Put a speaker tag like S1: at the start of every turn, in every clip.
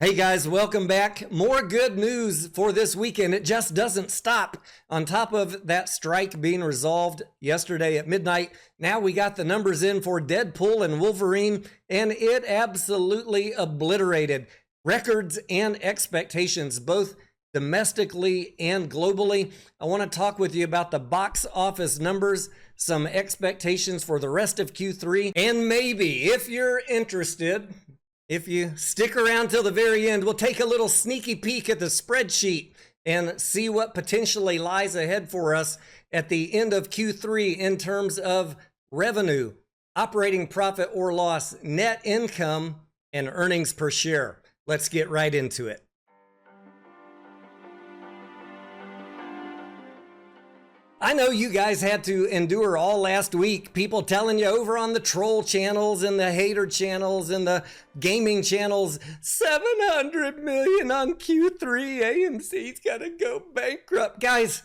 S1: Hey guys, welcome back. More good news for this weekend. It just doesn't stop. On top of that strike being resolved yesterday at midnight, now we got the numbers in for Deadpool and Wolverine, and it absolutely obliterated records and expectations, both domestically and globally. I want to talk with you about the box office numbers, some expectations for the rest of Q3, and maybe, if you're interested, if you stick around till the very end, we'll take a little sneaky peek at the spreadsheet and see what potentially lies ahead for us at the end of Q3 in terms of revenue, operating profit or loss, net income, and earnings per share. Let's get right into it. I know you guys had to endure all last week, people telling you over on the troll channels and the hater channels and the gaming channels, 700 million on Q3, AMC's gotta go bankrupt. Guys,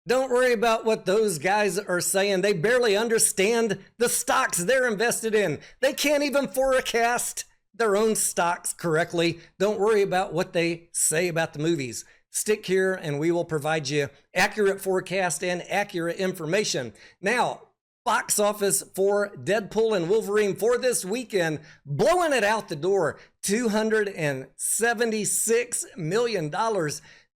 S1: don't worry about what those guys are saying. They barely understand the stocks they're invested in. They can't even forecast their own stocks correctly. Don't worry about what they say about the movies. Stick here and we will provide you accurate forecast and accurate information. Now, box office for Deadpool and Wolverine for this weekend, blowing it out the door, $276 million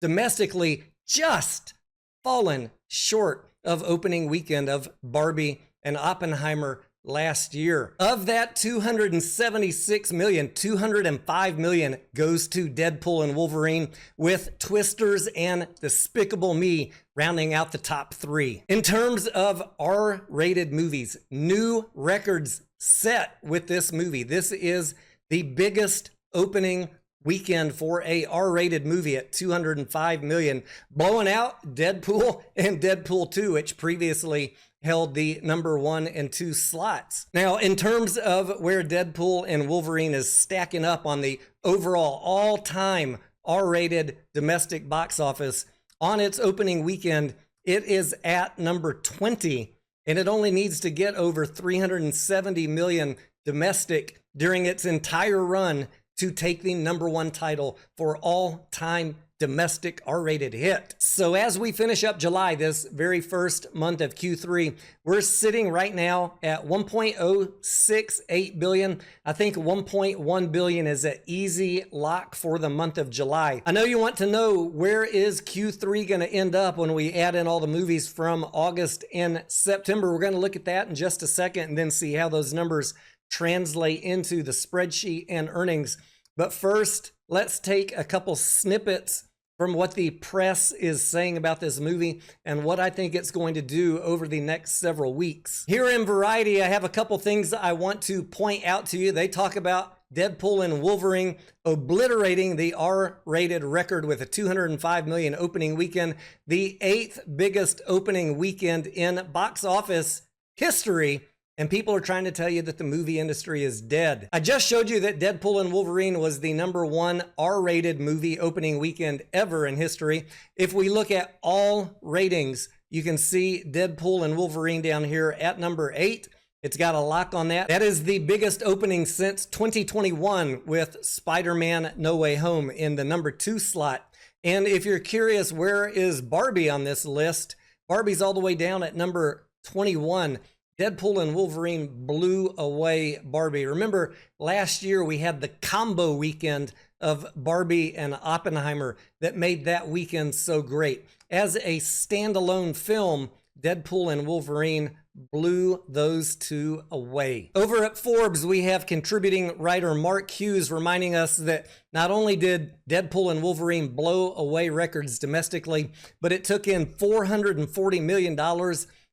S1: domestically, just fallen short of opening weekend of Barbie and Oppenheimer last year. Of that 276 million, 205 million goes to Deadpool and Wolverine, with Twisters and Despicable Me rounding out the top three. In terms of R-rated movies, new records set with this movie. This is the biggest opening weekend for a R-rated movie at 205 million, blowing out Deadpool and Deadpool 2, which previously held the number 1 and 2 slots. Now, in terms of where Deadpool and Wolverine is stacking up on the overall all-time R-rated domestic box office, on its opening weekend, it is at number 20, and it only needs to get over 370 million domestic during its entire run to take the number 1 title for all-time domestic R-rated hit. So as we finish up July, this very first month of Q3, we're sitting right now at 1.068 billion. I think 1.1 billion is an easy lock for the month of July. I know you want to know, where is Q3 going to end up when we add in all the movies from August and September? We're going to look at that in just a second and then see how those numbers translate into the spreadsheet and earnings. But first, let's take a couple snippets from what the press is saying about this movie and what I think it's going to do over the next several weeks. Here in Variety, I have a couple things I want to point out to you. They talk about Deadpool and Wolverine obliterating the R-rated record with a 205 million opening weekend, the 8th biggest opening weekend in box office history. And people are trying to tell you that the movie industry is dead. I just showed you that Deadpool and Wolverine was the number 1 R-rated movie opening weekend ever in history. If we look at all ratings, you can see Deadpool and Wolverine down here at number 8. It's got a lock on that. That is the biggest opening since 2021, with Spider-Man No Way Home in the number 2 slot. And if you're curious, where is Barbie on this list? Barbie's all the way down at number 21. Deadpool and Wolverine blew away Barbie. Remember, last year we had the combo weekend of Barbie and Oppenheimer that made that weekend so great. As a standalone film, Deadpool and Wolverine blew those two away. Over at Forbes, we have contributing writer Mark Hughes reminding us that not only did Deadpool and Wolverine blow away records domestically, but it took in $440 million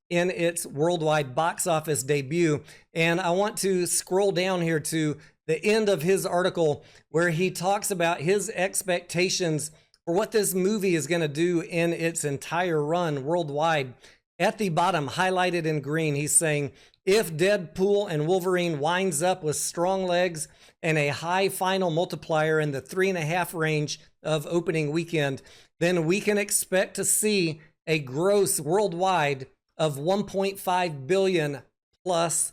S1: in its worldwide box office debut. And I want to scroll down here to the end of his article where he talks about his expectations for what this movie is going to do in its entire run worldwide. At the bottom, highlighted in green, he's saying, if Deadpool and Wolverine winds up with strong legs and a high final multiplier in the 3.5 range of opening weekend, then we can expect to see a gross worldwide of $1.5 billion plus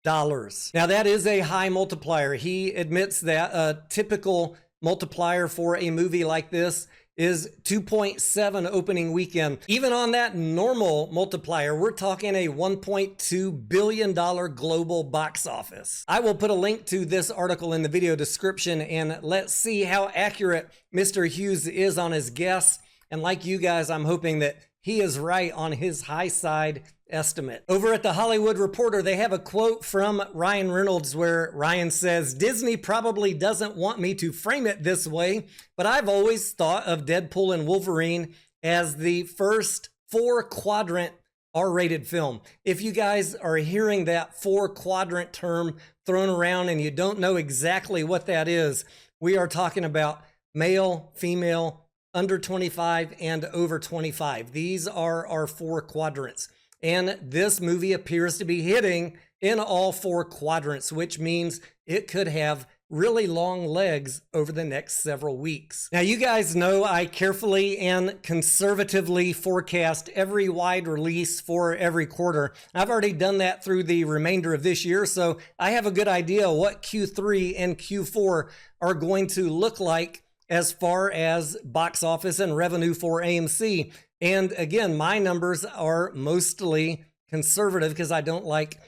S1: dollars. Now that is a high multiplier. He admits that a typical multiplier for a movie like this is 2.7 opening weekend. Even on that normal multiplier, we're talking a $1.2 billion global box office. I will put a link to this article in the video description, and let's see how accurate Mr. Hughes is on his guess. And like you guys, I'm hoping that he is right on his high side estimate. Over at the Hollywood Reporter, they have a quote from Ryan Reynolds where Ryan says, "Disney probably doesn't want me to frame it this way, but I've always thought of Deadpool and Wolverine as the first 4-quadrant R-rated film." If you guys are hearing that 4-quadrant term thrown around and you don't know exactly what that is, we are talking about male, female, under 25, and over 25. These are our 4 quadrants. And this movie appears to be hitting in all 4 quadrants, which means it could have really long legs over the next several weeks. Now, you guys know I carefully and conservatively forecast every wide release for every quarter. I've already done that through the remainder of this year, so I have a good idea what Q3 and Q4 are going to look like as far as box office and revenue for AMC. And again, my numbers are mostly conservative because I don't like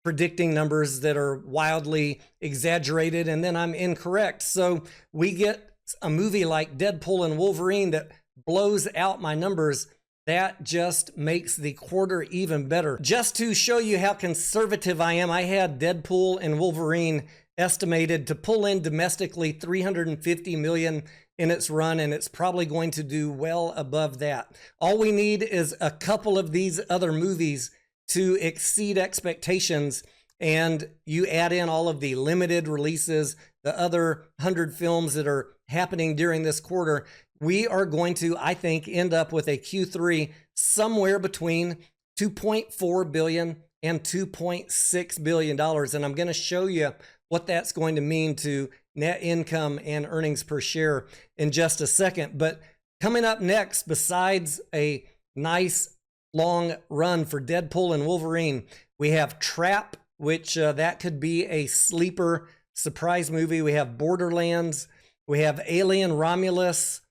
S1: predicting numbers that are wildly exaggerated and then I'm incorrect. So we get a movie like Deadpool and Wolverine that blows out my numbers. That just makes the quarter even better. Just to show you how conservative I am, I had Deadpool and Wolverine estimated to pull in domestically $350 million in its run, and it's probably going to do well above that. All we need is a couple of these other movies to exceed expectations, and you add in all of the limited releases, the other 100 films that are happening during this quarter, we are going to, I think, end up with a Q3 somewhere between $2.4 billion and $2.6 billion. And I'm going to show you what that's going to mean to net income and earnings per share in just a second. But coming up next, besides a nice long run for Deadpool and Wolverine, we have Trap, which that could be a sleeper surprise movie. We have Borderlands. We have Alien Romulus.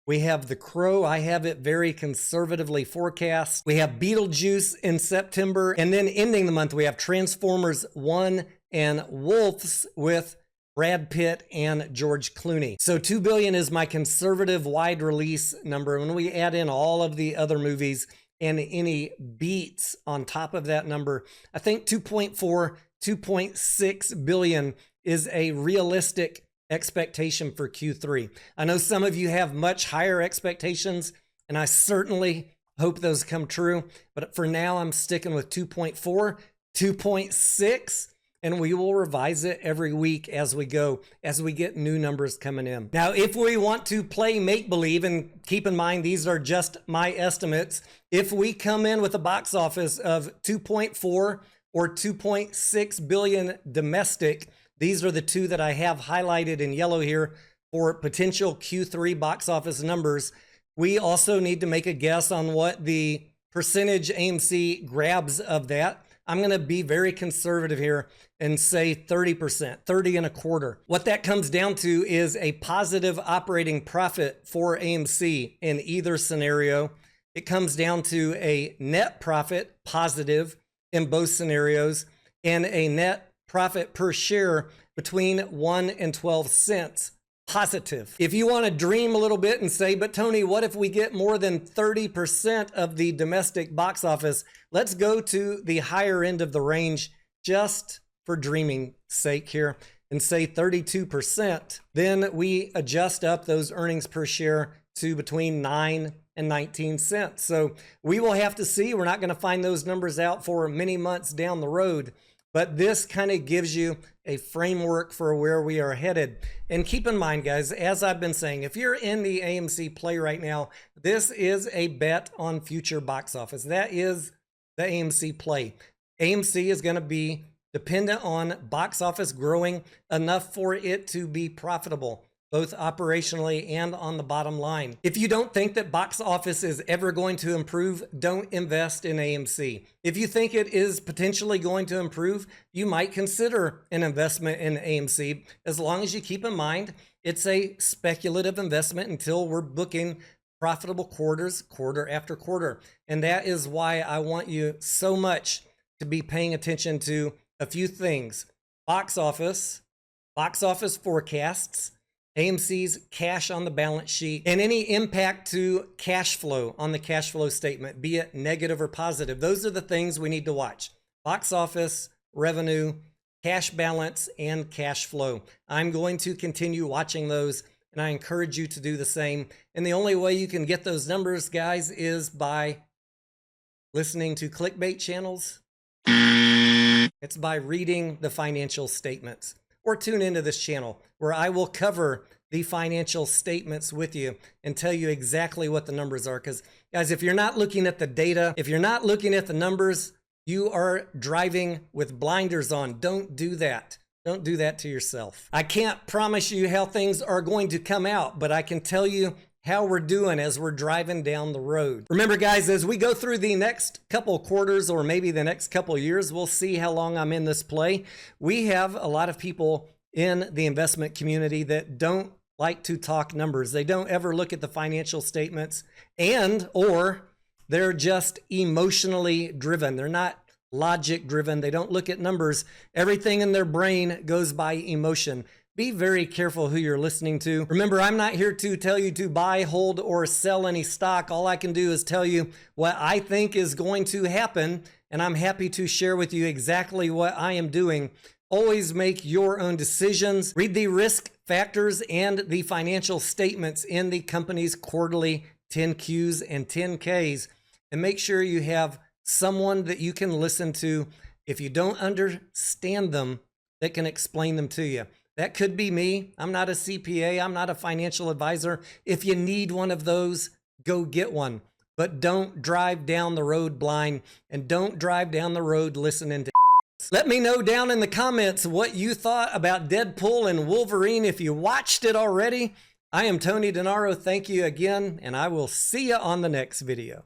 S1: We have The Crow. I have it very conservatively forecast. We have Beetlejuice in September. And then ending the month, we have Transformers 1 and Wolves with Brad Pitt and George Clooney. So $2 billion is my conservative wide release number. When we add in all of the other movies and any beats on top of that number, I think 2.4, 2.6 billion is a realistic expectation for Q3. I know some of you have much higher expectations, and I certainly hope those come true. But for now, I'm sticking with 2.4, 2.6, and we will revise it every week as we go, as we get new numbers coming in. Now, if we want to play make-believe, and keep in mind, these are just my estimates, if we come in with a box office of 2.4 or 2.6 billion domestic, these are the two that I have highlighted in yellow here for potential Q3 box office numbers. We also need to make a guess on what the percentage AMC grabs of that. I'm going to be very conservative here and say 30%, 30 and a quarter. What that comes down to is a positive operating profit for AMC in either scenario. It comes down to a net profit positive in both scenarios and a net profit per share between 1 and 12 cents positive. If you want to dream a little bit and say, but Tony, what if we get more than 30% of the domestic box office? Let's go to the higher end of the range just for dreaming sake here and say 32%. Then we adjust up those earnings per share to between 9 and 19 cents. So we will have to see. We're not going to find those numbers out for many months down the road. But this kind of gives you a framework for where we are headed. And keep in mind, guys, as I've been saying, if you're in the AMC play right now, this is a bet on future box office. That is the AMC play. AMC is going to be dependent on box office growing enough for it to be profitable. both operationally and on the bottom line. If you don't think that box office is ever going to improve, don't invest in AMC. If you think it is potentially going to improve, you might consider an investment in AMC, as long as you keep in mind it's a speculative investment until we're booking profitable quarters, quarter after quarter. And that is why I want you so much to be paying attention to a few things: box office forecasts, AMC's cash on the balance sheet, and any impact to cash flow on the cash flow statement, be it negative or positive. Those are the things we need to watch: box office, revenue, cash balance, and cash flow. I'm going to continue watching those, and I encourage you to do the same. And the only way you can get those numbers, guys, is by listening to clickbait channels. It's by reading the financial statements. Or tune into this channel where I will cover the financial statements with you and tell you exactly what the numbers are. Because, guys, if you're not looking at the data, if you're not looking at the numbers, you are driving with blinders on. Don't do that. Don't do that to yourself. I can't promise you how things are going to come out, but I can tell you how we're doing as we're driving down the road. Remember, guys, as we go through the next couple quarters, or maybe the next couple years, we'll see how long I'm in this play. We have a lot of people in the investment community that don't like to talk numbers. They don't ever look at the financial statements, or they're just emotionally driven. They're not logic driven. They don't look at numbers. Everything in their brain goes by emotion. Be very careful who you're listening to. Remember, I'm not here to tell you to buy, hold, or sell any stock. All I can do is tell you what I think is going to happen, and I'm happy to share with you exactly what I am doing. Always make your own decisions. Read the risk factors and the financial statements in the company's quarterly 10Qs and 10Ks, and make sure you have someone that you can listen to if you don't understand them that can explain them to you. That could be me. I'm not a CPA. I'm not a financial advisor. If you need one of those, go get one. But don't drive down the road blind, and don't drive down the road listening to. Let me know down in the comments what you thought about Deadpool and Wolverine if you watched it already. I am Tony Denaro. Thank you again, and I will see you on the next video.